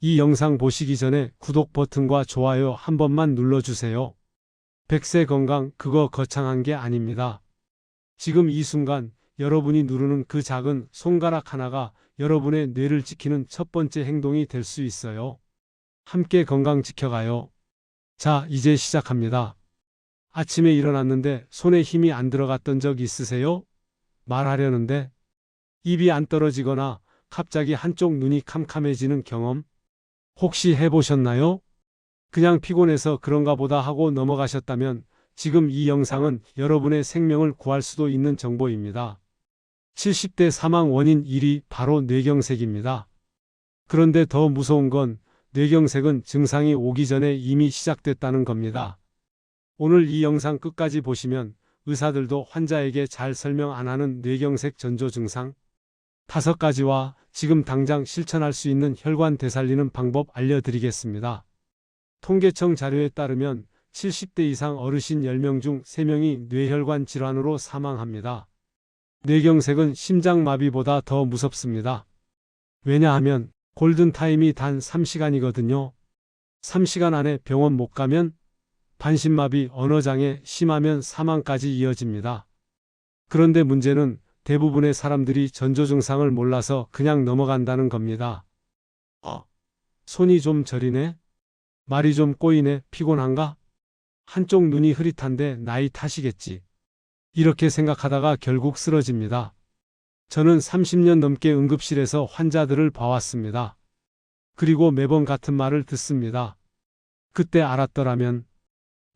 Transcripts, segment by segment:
이 영상 보시기 전에 구독 버튼과 좋아요 한 번만 눌러주세요. 100세 건강 그거 거창한 게 아닙니다. 지금 이 순간 여러분이 누르는 그 작은 손가락 하나가 여러분의 뇌를 지키는 첫 번째 행동이 될 수 있어요. 함께 건강 지켜가요. 자, 이제 시작합니다. 아침에 일어났는데 손에 힘이 안 들어갔던 적 있으세요? 말하려는데 입이 안 떨어지거나 갑자기 한쪽 눈이 캄캄해지는 경험 혹시 해보셨나요? 그냥 피곤해서 그런가 보다 하고 넘어가셨다면 지금 이 영상은 여러분의 생명을 구할 수도 있는 정보입니다. 70대 사망 원인 1위 바로 뇌경색입니다. 그런데 더 무서운 건 뇌경색은 증상이 오기 전에 이미 시작됐다는 겁니다. 오늘 이 영상 끝까지 보시면 의사들도 환자에게 잘 설명 안 하는 뇌경색 전조 증상 5가지와 지금 당장 실천할 수 있는 혈관 되살리는 방법 알려드리겠습니다. 통계청 자료에 따르면 70대 이상 어르신 10명 중 3명이 뇌혈관 질환으로 사망합니다. 뇌경색은 심장마비보다 더 무섭습니다. 왜냐하면 골든타임이 단 3시간이거든요. 3시간 안에 병원 못 가면 반신마비, 언어장애, 심하면 사망까지 이어집니다. 그런데 문제는 대부분의 사람들이 전조 증상을 몰라서 그냥 넘어간다는 겁니다. 손이 좀 저리네? 말이 좀 꼬이네? 피곤한가? 한쪽 눈이 흐릿한데 나이 탓이겠지. 이렇게 생각하다가 결국 쓰러집니다. 저는 30년 넘게 응급실에서 환자들을 봐왔습니다. 그리고 매번 같은 말을 듣습니다. 그때 알았더라면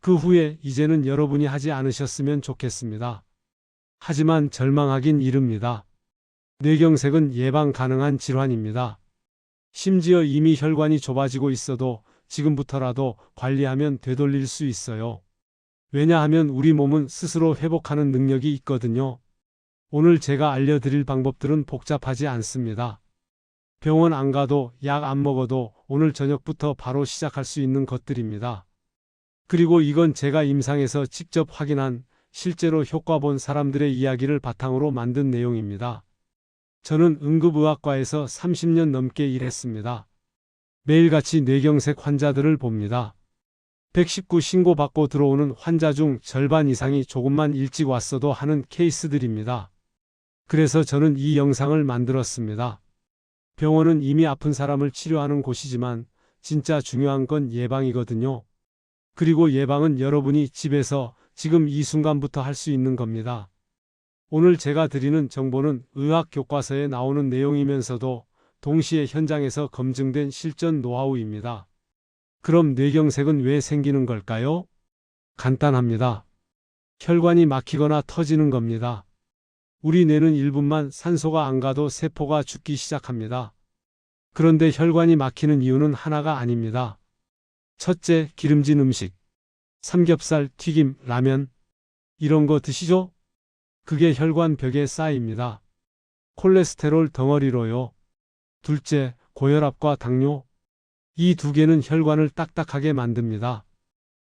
그 후에 이제는 여러분이 하지 않으셨으면 좋겠습니다. 하지만 절망하긴 이릅니다. 뇌경색은 예방 가능한 질환입니다. 심지어 이미 혈관이 좁아지고 있어도 지금부터라도 관리하면 되돌릴 수 있어요. 왜냐하면 우리 몸은 스스로 회복하는 능력이 있거든요. 오늘 제가 알려드릴 방법들은 복잡하지 않습니다. 병원 안 가도 약 안 먹어도 오늘 저녁부터 바로 시작할 수 있는 것들입니다. 그리고 이건 제가 임상에서 직접 확인한 실제로 효과 본 사람들의 이야기를 바탕으로 만든 내용입니다. 저는 응급의학과에서 30년 넘게 일했습니다. 매일같이 뇌경색 환자들을 봅니다. 119 신고받고 들어오는 환자 중 절반 이상이 조금만 일찍 왔어도 하는 케이스들입니다. 그래서 저는 이 영상을 만들었습니다. 병원은 이미 아픈 사람을 치료하는 곳이지만 진짜 중요한 건 예방이거든요. 그리고 예방은 여러분이 집에서 지금 이 순간부터 할 수 있는 겁니다. 오늘 제가 드리는 정보는 의학 교과서에 나오는 내용이면서도 동시에 현장에서 검증된 실전 노하우입니다. 그럼 뇌경색은 왜 생기는 걸까요? 간단합니다. 혈관이 막히거나 터지는 겁니다. 우리 뇌는 1분만 산소가 안 가도 세포가 죽기 시작합니다. 그런데 혈관이 막히는 이유는 하나가 아닙니다. 첫째, 기름진 음식. 삼겹살, 튀김, 라면 이런 거 드시죠? 그게 혈관 벽에 쌓입니다. 콜레스테롤 덩어리로요. 둘째, 고혈압과 당뇨. 이 두 개는 혈관을 딱딱하게 만듭니다.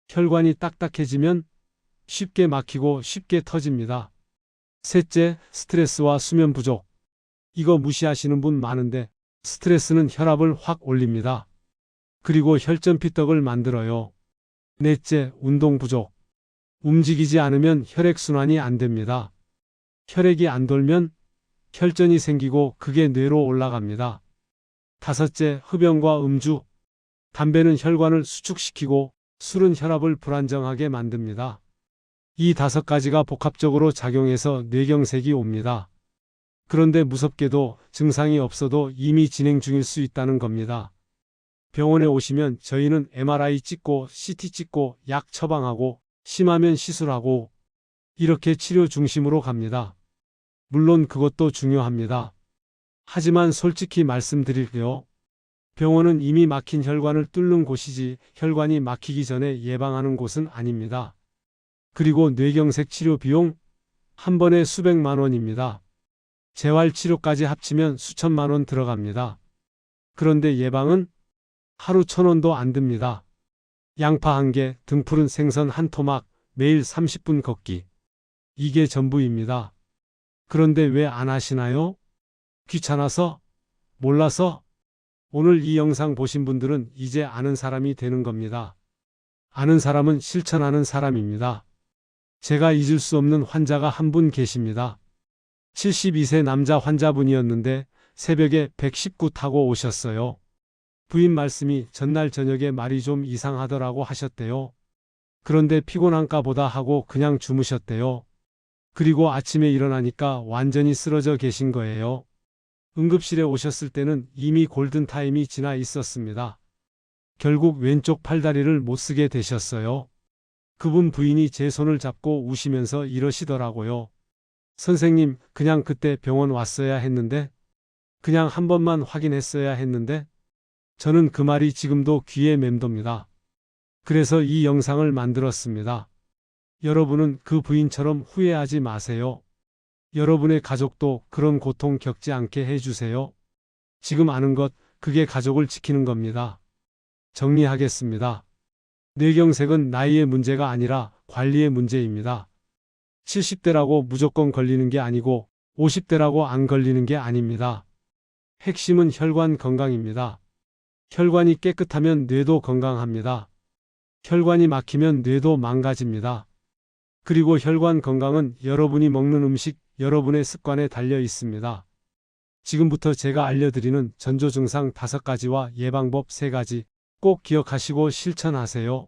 혈관이 딱딱해지면 쉽게 막히고 쉽게 터집니다. 셋째, 스트레스와 수면 부족. 이거 무시하시는 분 많은데 스트레스는 혈압을 확 올립니다. 그리고 혈전피떡을 만들어요. 넷째, 운동 부족. 움직이지 않으면 혈액순환이 안 됩니다. 혈액이 안 돌면 혈전이 생기고 그게 뇌로 올라갑니다. 다섯째, 흡연과 음주. 담배는 혈관을 수축시키고 술은 혈압을 불안정하게 만듭니다. 이 5가지가 복합적으로 작용해서 뇌경색이 옵니다. 그런데 무섭게도 증상이 없어도 이미 진행 중일 수 있다는 겁니다. 병원에 오시면 저희는 MRI 찍고 CT 찍고 약 처방하고 심하면 시술하고 이렇게 치료 중심으로 갑니다. 물론 그것도 중요합니다. 하지만 솔직히 말씀드릴게요. 병원은 이미 막힌 혈관을 뚫는 곳이지 혈관이 막히기 전에 예방하는 곳은 아닙니다. 그리고 뇌경색 치료 비용 한 번에 수백만 원입니다. 재활치료까지 합치면 수천만 원 들어갑니다. 그런데 예방은 하루 1,000원도 안 듭니다. 양파 1개, 등푸른 생선 1토막, 매일 30분 걷기. 이게 전부입니다. 그런데 왜 안 하시나요? 귀찮아서? 몰라서? 오늘 이 영상 보신 분들은 이제 아는 사람이 되는 겁니다. 아는 사람은 실천하는 사람입니다. 제가 잊을 수 없는 환자가 한 분 계십니다. 72세 남자 환자분이었는데 새벽에 119 타고 오셨어요. 부인 말씀이 전날 저녁에 말이 좀 이상하더라고 하셨대요. 그런데 피곤한가 보다 하고 그냥 주무셨대요. 그리고 아침에 일어나니까 완전히 쓰러져 계신 거예요. 응급실에 오셨을 때는 이미 골든타임이 지나 있었습니다. 결국 왼쪽 팔다리를 못 쓰게 되셨어요. 그분 부인이 제 손을 잡고 우시면서 이러시더라고요. 선생님, 그냥 그때 병원 왔어야 했는데, 그냥 한 번만 확인했어야 했는데, 저는 그 말이 지금도 귀에 맴돕니다. 그래서 이 영상을 만들었습니다. 여러분은 그 부인처럼 후회하지 마세요. 여러분의 가족도 그런 고통 겪지 않게 해주세요. 지금 아는 것, 그게 가족을 지키는 겁니다. 정리하겠습니다. 뇌경색은 나이의 문제가 아니라 관리의 문제입니다. 70대라고 무조건 걸리는 게 아니고 50대라고 안 걸리는 게 아닙니다. 핵심은 혈관 건강입니다. 혈관이 깨끗하면 뇌도 건강합니다. 혈관이 막히면 뇌도 망가집니다. 그리고 혈관 건강은 여러분이 먹는 음식, 여러분의 습관에 달려 있습니다. 지금부터 제가 알려드리는 전조 증상 5가지와 예방법 3가지 꼭 기억하시고 실천하세요.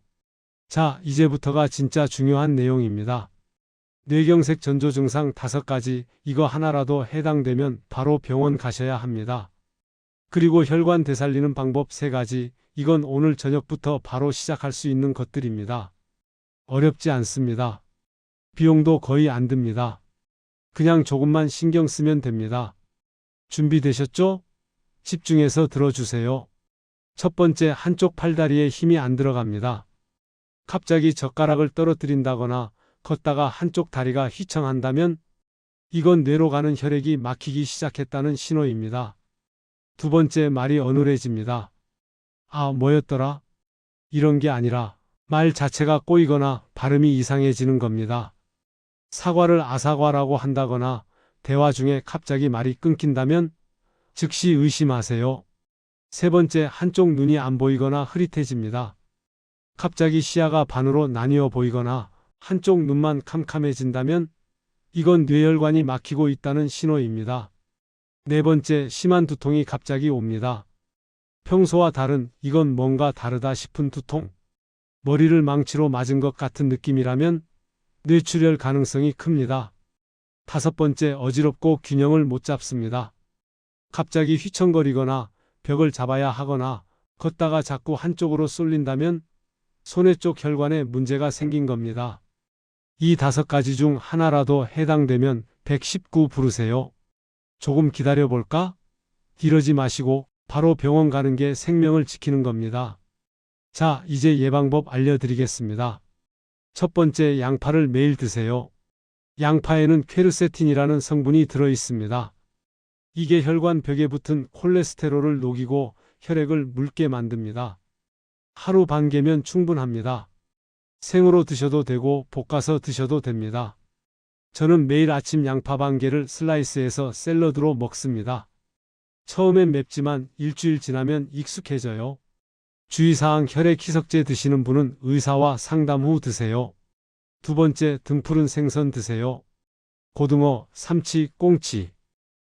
자, 이제부터가 진짜 중요한 내용입니다. 뇌경색 전조 증상 5가지, 이거 하나라도 해당되면 바로 병원 가셔야 합니다. 그리고 혈관 되살리는 방법 3가지, 이건 오늘 저녁부터 바로 시작할 수 있는 것들입니다. 어렵지 않습니다. 비용도 거의 안 듭니다. 그냥 조금만 신경 쓰면 됩니다. 준비되셨죠? 집중해서 들어주세요. 첫 번째, 한쪽 팔다리에 힘이 안 들어갑니다. 갑자기 젓가락을 떨어뜨린다거나 걷다가 한쪽 다리가 휘청한다면 이건 뇌로 가는 혈액이 막히기 시작했다는 신호입니다. 두 번째, 말이 어눌해집니다. 아, 뭐였더라? 이런 게 아니라 말 자체가 꼬이거나 발음이 이상해지는 겁니다. 사과를 아사과라고 한다거나 대화 중에 갑자기 말이 끊긴다면 즉시 의심하세요. 세 번째, 한쪽 눈이 안 보이거나 흐릿해집니다. 갑자기 시야가 반으로 나뉘어 보이거나 한쪽 눈만 캄캄해진다면 이건 뇌혈관이 막히고 있다는 신호입니다. 네 번째, 심한 두통이 갑자기 옵니다. 평소와 다른, 이건 뭔가 다르다 싶은 두통. 머리를 망치로 맞은 것 같은 느낌이라면 뇌출혈 가능성이 큽니다. 다섯 번째, 어지럽고 균형을 못 잡습니다. 갑자기 휘청거리거나 벽을 잡아야 하거나 걷다가 자꾸 한쪽으로 쏠린다면 손의 쪽 혈관에 문제가 생긴 겁니다. 이 5가지 중 하나라도 해당되면 119 부르세요. 조금 기다려볼까? 이러지 마시고 바로 병원 가는 게 생명을 지키는 겁니다. 자, 이제 예방법 알려드리겠습니다. 첫 번째, 양파를 매일 드세요. 양파에는 퀘르세틴이라는 성분이 들어있습니다. 이게 혈관 벽에 붙은 콜레스테롤을 녹이고 혈액을 묽게 만듭니다. 하루 반 개면 충분합니다. 생으로 드셔도 되고 볶아서 드셔도 됩니다. 저는 매일 아침 양파 반 개를 슬라이스해서 샐러드로 먹습니다. 처음엔 맵지만 일주일 지나면 익숙해져요. 주의사항, 혈액 희석제 드시는 분은 의사와 상담 후 드세요. 두 번째, 등푸른 생선 드세요. 고등어, 삼치, 꽁치.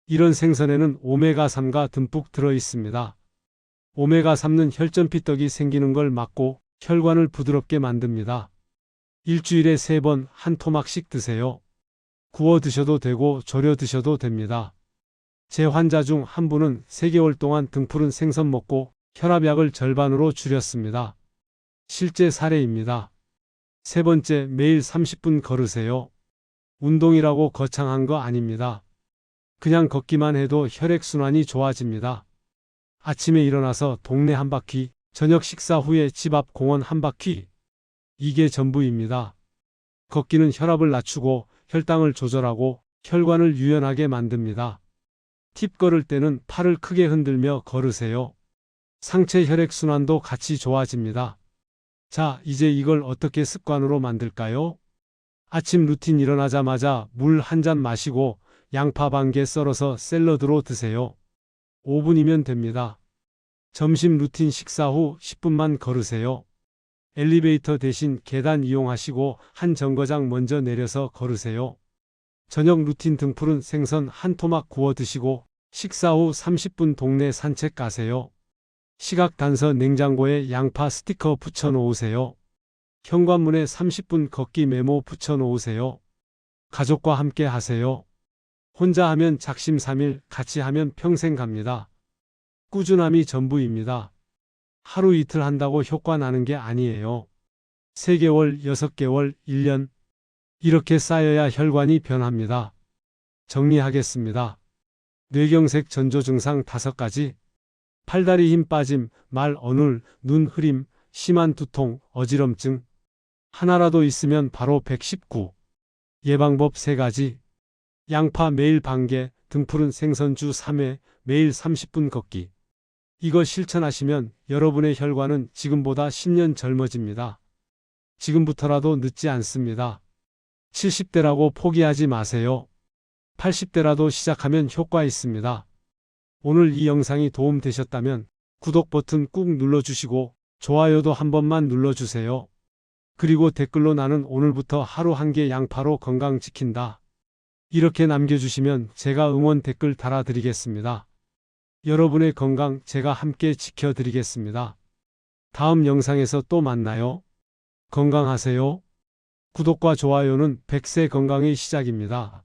이런 생선에는 오메가3가 듬뿍 들어있습니다. 오메가3는 혈전피떡이 생기는 걸 막고 혈관을 부드럽게 만듭니다. 일주일에 3번 한 토막씩 드세요. 구워 드셔도 되고 졸여 드셔도 됩니다. 제 환자 중 한 분은 3개월 동안 등푸른 생선 먹고 혈압약을 절반으로 줄였습니다. 실제 사례입니다. 세 번째, 매일 30분 걸으세요. 운동이라고 거창한 거 아닙니다. 그냥 걷기만 해도 혈액순환이 좋아집니다. 아침에 일어나서 동네 한 바퀴, 저녁 식사 후에 집 앞 공원 한 바퀴. 이게 전부입니다. 걷기는 혈압을 낮추고 혈당을 조절하고 혈관을 유연하게 만듭니다. 팁, 걸을 때는 팔을 크게 흔들며 걸으세요. 상체 혈액순환도 같이 좋아집니다. 자, 이제 이걸 어떻게 습관으로 만들까요? 아침 루틴, 일어나자마자 물 한 잔 마시고 양파 반 개 썰어서 샐러드로 드세요. 5분이면 됩니다. 점심 루틴 식사 후 10분만 걸으세요. 엘리베이터 대신 계단 이용하시고 한 정거장 먼저 내려서 걸으세요. 저녁 루틴 등푸른 생선 한 토막 구워 드시고 식사 후 30분 동네 산책 가세요. 시각 단서 냉장고에 양파 스티커 붙여 놓으세요. 현관문에 30분 걷기 메모 붙여 놓으세요. 가족과 함께 하세요. 혼자 하면 작심삼일, 같이 하면 평생 갑니다. 꾸준함이 전부입니다. 하루 이틀 한다고 효과 나는 게 아니에요. 3개월, 6개월, 1년. 이렇게 쌓여야 혈관이 변합니다. 정리하겠습니다. 뇌경색 전조 증상 5가지. 팔다리 힘 빠짐, 말 어눌, 눈 흐림, 심한 두통, 어지럼증. 하나라도 있으면 바로 119. 예방법 3가지. 양파 매일 반개, 등푸른 생선주 3회, 매일 30분 걷기. 이거 실천하시면 여러분의 혈관은 지금보다 10년 젊어집니다. 지금부터라도 늦지 않습니다. 70대라고 포기하지 마세요. 80대라도 시작하면 효과 있습니다. 오늘 이 영상이 도움 되셨다면 구독 버튼 꾹 눌러주시고 좋아요도 한 번만 눌러주세요. 그리고 댓글로 나는 오늘부터 하루 1개 양파로 건강 지킨다. 이렇게 남겨주시면 제가 응원 댓글 달아드리겠습니다. 여러분의 건강 제가 함께 지켜드리겠습니다. 다음 영상에서 또 만나요. 건강하세요. 구독과 좋아요는 100세 건강의 시작입니다.